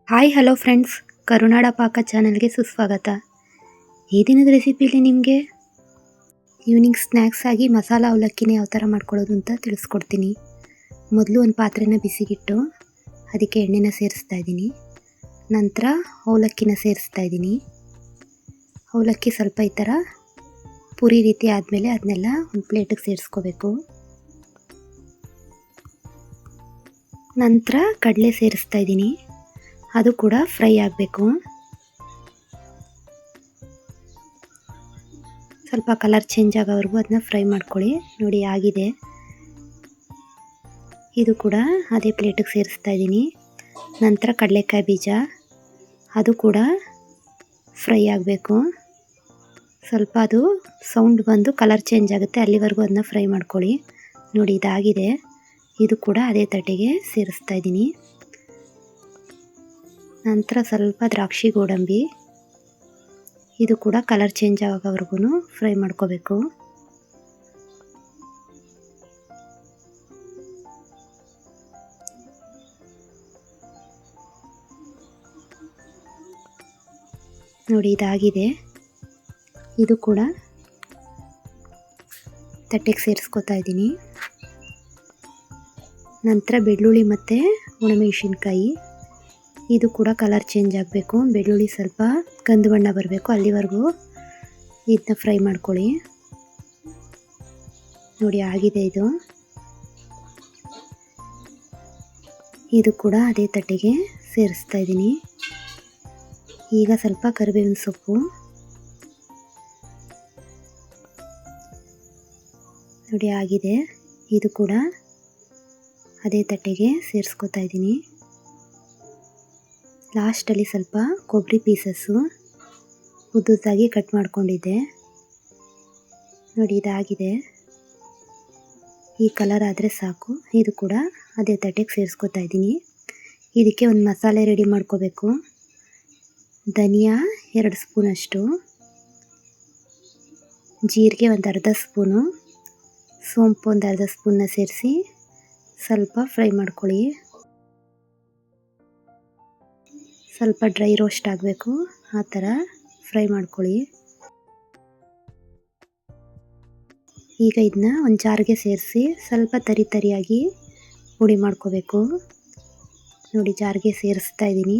Hi hello friends, ಕರುನಾಡ ಪಾಕ ಚಾನಲ್ಗೆ ಸುಸ್ವಾಗತ. ಈ ದಿನದ ರೆಸಿಪಿಲಿ ನಿಮಗೆ ಈವ್ನಿಂಗ್ ಸ್ನ್ಯಾಕ್ಸ್ ಆಗಿ ಮಸಾಲ ಅವಲಕ್ಕಿನ ಯಾವ ಥರ ಮಾಡ್ಕೊಳ್ಳೋದು ಅಂತ ತಿಳಿಸ್ಕೊಡ್ತೀನಿ. ಮೊದಲು ಒಂದು ಪಾತ್ರೆನ ಬಿಸಿಗಿಟ್ಟು ಅದಕ್ಕೆ ಎಣ್ಣೆನ ಸೇರಿಸ್ತಾ ಇದ್ದೀನಿ. ನಂತರ ಅವಲಕ್ಕಿನ ಸೇರಿಸ್ತಾ ಇದ್ದೀನಿ. ಅವಲಕ್ಕಿ ಸ್ವಲ್ಪ ಈ ಥರ ಪುರಿ ರೀತಿ ಆದಮೇಲೆ ಅದನ್ನೆಲ್ಲ ಒಂದು ಪ್ಲೇಟಿಗೆ ಸೇರಿಸ್ಕೋಬೇಕು. ನಂತರ ಕಡಲೆ ಸೇರಿಸ್ತಾ ಇದ್ದೀನಿ. ಅದು ಕೂಡ ಫ್ರೈ ಆಗಬೇಕು. ಸ್ವಲ್ಪ ಕಲರ್ ಚೇಂಜ್ ಆಗೋವರೆಗೂ ಅದನ್ನ ಫ್ರೈ ಮಾಡ್ಕೊಳ್ಳಿ. ನೋಡಿ ಆಗಿದೆ. ಇದು ಕೂಡ ಅದೇ ಪ್ಲೇಟಿಗೆ ಸೇರಿಸ್ತಾ ಇದ್ದೀನಿ. ನಂತರ ಕಡಲೆಕಾಯಿ ಬೀಜ, ಅದು ಕೂಡ ಫ್ರೈ ಆಗಬೇಕು. ಸ್ವಲ್ಪ ಅದು ಸೌಂಡ್ ಬಂದು ಕಲರ್ ಚೇಂಜ್ ಆಗುತ್ತೆ, ಅಲ್ಲಿವರೆಗೂ ಅದನ್ನ ಫ್ರೈ ಮಾಡ್ಕೊಳ್ಳಿ. ನೋಡಿ ಇದಾಗಿದೆ. ಇದು ಕೂಡ ಅದೇ ತಟ್ಟೆಗೆ ಸೇರಿಸ್ತಾ ಇದ್ದೀನಿ. ನಂತರ ಸ್ವಲ್ಪ ದ್ರಾಕ್ಷಿ ಗೋಡಂಬಿ, ಇದು ಕೂಡ ಕಲರ್ ಚೇಂಜ್ ಆಗೋವರೆಗೂ ಫ್ರೈ ಮಾಡ್ಕೋಬೇಕು. ನೋಡಿ ಇದಾಗಿದೆ. ಇದು ಕೂಡ ತಟ್ಟೆಗೆ ಸೇರಿಸ್ಕೊತಾ ಇದ್ದೀನಿ. ನಂತರ ಬೆಳ್ಳುಳ್ಳಿ ಮತ್ತು ಒಣಮೆಣಸಿನ್ಕಾಯಿ, ಇದು ಕೂಡ ಕಲರ್ ಚೇಂಜ್ ಆಗಬೇಕು. ಬೆಳ್ಳುಳ್ಳಿ ಸ್ವಲ್ಪ ಕಂದು ಬಣ್ಣ ಬರಬೇಕು, ಅಲ್ಲಿವರೆಗೂ ಇದನ್ನ ಫ್ರೈ ಮಾಡ್ಕೊಳ್ಳಿ. ನೋಡಿ ಆಗಿದೆ. ಇದು ಕೂಡ ಅದೇ ತಟ್ಟೆಗೆ ಸೇರಿಸ್ತಾ ಇದ್ದೀನಿ. ಈಗ ಸ್ವಲ್ಪ ಕರಿಬೇವಿನ ಸೊಪ್ಪು, ನೋಡಿ ಆಗಿದೆ. ಇದು ಕೂಡ ಅದೇ ತಟ್ಟೆಗೆ ಸೇರಿಸ್ಕೊತಾ ಇದ್ದೀನಿ. ಲಾಸ್ಟಲ್ಲಿ ಸ್ವಲ್ಪ ಕೊಬ್ಬರಿ ಪೀಸಸ್ಸು ಉದ್ದುದ್ದಾಗಿ ಕಟ್ ಮಾಡ್ಕೊಂಡಿದ್ದೆ. ನೋಡಿ ಇದಾಗಿದೆ. ಈ ಕಲರ್ ಆದರೆ ಸಾಕು. ಇದು ಕೂಡ ಅದೇ ತಟ್ಟೆಗೆ ಸೇರಿಸ್ಕೊತಾ ಇದ್ದೀನಿ. ಇದಕ್ಕೆ ಒಂದು ಮಸಾಲೆ ರೆಡಿ ಮಾಡ್ಕೋಬೇಕು. ಧನಿಯಾ 2 ಸ್ಪೂನಷ್ಟು, ಜೀರಿಗೆ ಒಂದು ಅರ್ಧ ಸ್ಪೂನು, ಸೋಂಪು ಒಂದು ಅರ್ಧ ಸ್ಪೂನ್ನ ಸೇರಿಸಿ ಸ್ವಲ್ಪ ಫ್ರೈ ಮಾಡ್ಕೊಳ್ಳಿ. ಸ್ವಲ್ಪ ಡ್ರೈ ರೋಸ್ಟ್ ಆಗಬೇಕು, ಆ ಥರ ಫ್ರೈ ಮಾಡ್ಕೊಳ್ಳಿ. ಈಗ ಇದನ್ನ ಒಂದು ಜಾರ್ಗೆ ಸೇರಿಸಿ ಸ್ವಲ್ಪ ತರಿಯಾಗಿ ಪುಡಿ ಮಾಡ್ಕೋಬೇಕು. ನೋಡಿ ಜಾರ್ಗೆ ಸೇರಿಸ್ತಾ ಇದ್ದೀನಿ.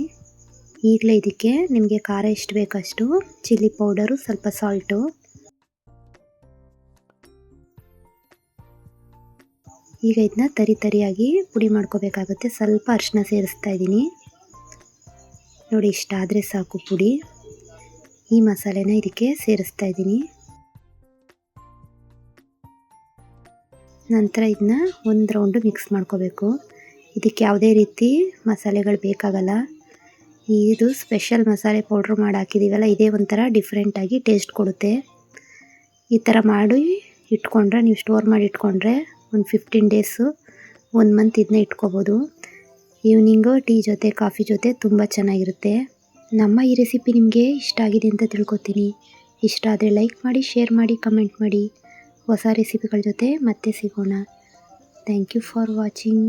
ಈಗಲೇ ಇದಕ್ಕೆ ನಿಮಗೆ ಖಾರ ಎಷ್ಟು ಬೇಕಷ್ಟು ಚಿಲ್ಲಿ ಪೌಡರು, ಸ್ವಲ್ಪ ಸಾಲ್ಟು, ಈಗ ಇದನ್ನ ತರಿಯಾಗಿ ಪುಡಿ ಮಾಡ್ಕೋಬೇಕಾಗುತ್ತೆ. ಸ್ವಲ್ಪ ಅರಿಶಿನ ಸೇರಿಸ್ತಾ ಇದ್ದೀನಿ. ನೋಡಿ ಇಷ್ಟ ಆದರೆ ಸಾಕು ಪುಡಿ. ಈ ಮಸಾಲೆನ ಇದಕ್ಕೆ ಸೇರಿಸ್ತಾ ಇದ್ದೀನಿ. ನಂತರ ಇದನ್ನ ಒಂದು ರೌಂಡು ಮಿಕ್ಸ್ ಮಾಡ್ಕೋಬೇಕು. ಇದಕ್ಕೆ ಯಾವುದೇ ರೀತಿ ಮಸಾಲೆಗಳು ಬೇಕಾಗಲ್ಲ. ಇದು ಸ್ಪೆಷಲ್ ಮಸಾಲೆ ಪೌಡ್ರ್ ಮಾಡಿ ಹಾಕಿದ್ದೀವಲ್ಲ, ಇದೇ ಒಂಥರ ಡಿಫ್ರೆಂಟಾಗಿ ಟೇಸ್ಟ್ ಕೊಡುತ್ತೆ. ಈ ಥರ ಮಾಡಿ ಇಟ್ಕೊಂಡ್ರೆ, ನೀವು ಸ್ಟೋರ್ ಮಾಡಿ ಇಟ್ಕೊಂಡ್ರೆ ಒಂದು 15 ಡೇಸು, 1 ಮಂತ್ ಇದನ್ನ ಇಟ್ಕೋಬೋದು. ಈವ್ನಿಂಗು ಟೀ ಜೊತೆ, ಕಾಫಿ ಜೊತೆ ತುಂಬ ಚೆನ್ನಾಗಿರುತ್ತೆ. ನಮ್ಮ ಈ ರೆಸಿಪಿ ನಿಮಗೆ ಇಷ್ಟ ಆಗಿದೆ ಅಂತ ತಿಳ್ಕೊತೀನಿ. ಇಷ್ಟ ಆದರೆ ಲೈಕ್ ಮಾಡಿ, ಶೇರ್ ಮಾಡಿ, ಕಮೆಂಟ್ ಮಾಡಿ. ಹೊಸ ರೆಸಿಪಿಗಳ ಜೊತೆ ಮತ್ತೆ ಸಿಗೋಣ. Thank you for watching.